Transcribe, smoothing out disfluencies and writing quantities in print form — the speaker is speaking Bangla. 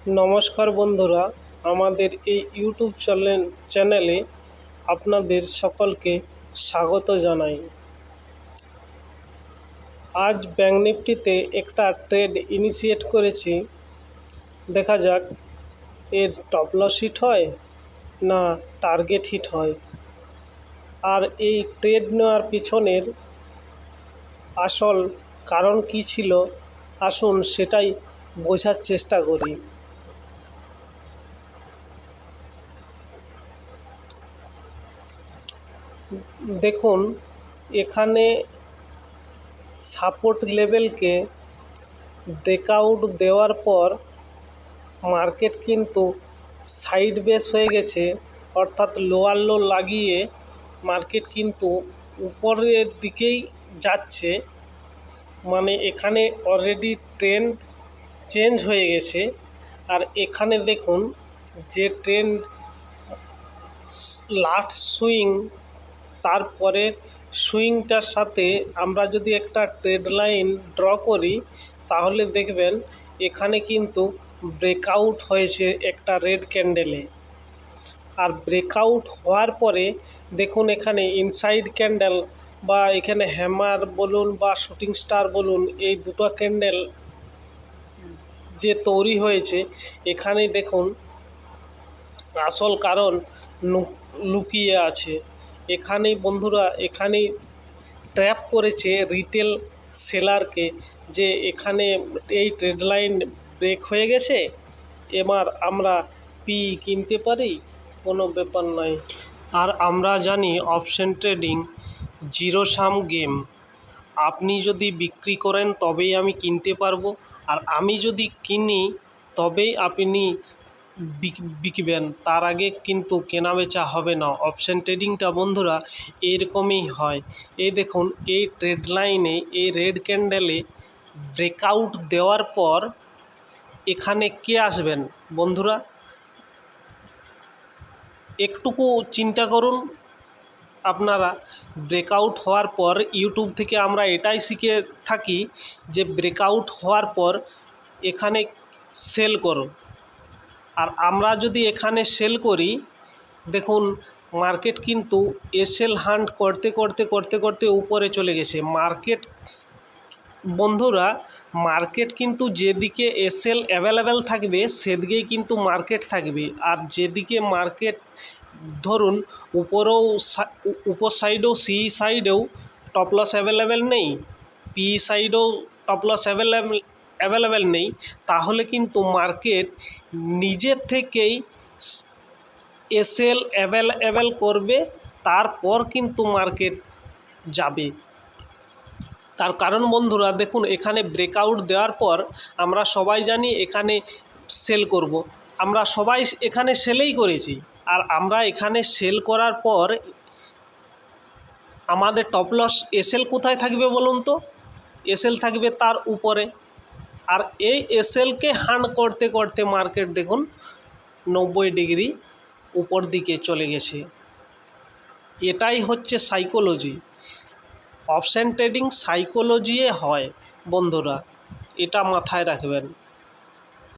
নমস্কার বন্ধুরা, আমাদের এই ইউটিউব চ্যানেলে আপনাদের সকলকে স্বাগত জানাই। আজ ব্যাঙ্ক নিফটিতে একটা ট্রেড ইনিশিয়েট করেছি। দেখা যাক এর টপ লস হিট হয় না টার্গেট হিট হয়, আর এই ট্রেড নেওয়ার পিছনের আসল কারণ কী ছিল আসুন সেটাই বোঝার চেষ্টা করি। দেখুন, এখানে সাপোর্ট লেভেলকে ব্রেকআউট দেওয়ার পর মার্কেট কিন্তু সাইড বেস হয়ে গেছে, অর্থাৎ লোয়ার লো লাগিয়ে মার্কেট কিন্তু উপরের দিকেই যাচ্ছে। মানে এখানে অলরেডি ট্রেন্ড চেঞ্জ হয়ে গেছে। আর এখানে দেখুন যে ট্রেন্ড লাস্ট সুইং, তারপরে সুইংটার সাথে আমরা যদি একটা ট্রেড লাইন ড্র করি তাহলে দেখবেন এখানে কিন্তু ব্রেকআউট হয়েছে একটা রেড ক্যান্ডেলে। আর ব্রেকআউট হওয়ার পরে দেখুন এখানে ইনসাইড ক্যান্ডেল বা এখানে হ্যামার বলুন বা শুটিং স্টার বলুন, এই দুটো ক্যান্ডেল যে তৈরি হয়েছে, এখানে দেখুন আসল কারণ লুকিয়ে আছে। এখানেই বন্ধুরা, এখানেই ট্র্যাপ করেছে রিটেল সেলারকে, যে এখানে এই ট্রেড লাইন ব্রেক হয়ে গেছে, এবার আমরা পি কিনতে পারি, কোনো ব্যাপার নয়। আর আমরা জানি option trading zero sum game. আপনি যদি বিক্রি করেন তবেই আমি কিনতে পারবো, আর আমি যদি কিনি তবেই আপনি বিকবেন, তার আগে কিন্তু কেনা বেচা হবে না। অপশন ট্রেডিংটা বন্ধুরা এরকমই হয়। এই দেখুন এই ট্রেড লাইনে এই রেড ক্যান্ডেলে ব্রেকআউট দেওয়ার পর এখানে কে আসবেন বন্ধুরা, একটুকু চিন্তা করুন আপনারা। ব্রেকআউট হওয়ার পর ইউটিউব থেকে আমরা এটাই শিখে থাকি যে ব্রেকআউট হওয়ার পর এখানে সেল করো। আর আমরা যদি এখানে সেল করি, দেখুন মার্কেট কিন্তু এসএল হান্ট করতে করতে করতে করতে উপরে চলে গেছে মার্কেট। বন্ধুরা, মার্কেট কিন্তু যেদিকে এসএল অ্যাভেলেবেল থাকবে সেদিকেই কিন্তু মার্কেট থাকবে। আর যেদিকে মার্কেট ধরুন উপরেও উপর সাইডেও সি সাইডেও টপ লস অ্যাভেলেবেল নেই, পি সাইডেও টপ লস অ্যাভেলেবেল নেই, তাহলে কিন্তু মার্কেট নিজের থেকেই এসএল অ্যাভেলেবেল করবে, তারপর কিন্তু মার্কেট যাবে। তার কারণ বন্ধুরা দেখুন এখানে ব্রেকআউট দেওয়ার পর আমরা সবাই জানি এখানে সেল করব, আমরা সবাই এখানে সেলেই করেছি। আর আমরা এখানে সেল করার পর আমাদের টপ লস এসএল কোথায় থাকবে বলুন তো? এসএল থাকবে তার উপরে। আর এই এসএলকে হান্ট করতে করতে মার্কেট দেখুন 90 ডিগ্রি উপর দিকে চলে গেছে। এটাই হচ্ছে সাইকোলজি। অপশন ট্রেডিং সাইকোলজি হয় বন্ধুরা, এটা মাথায় রাখবেন।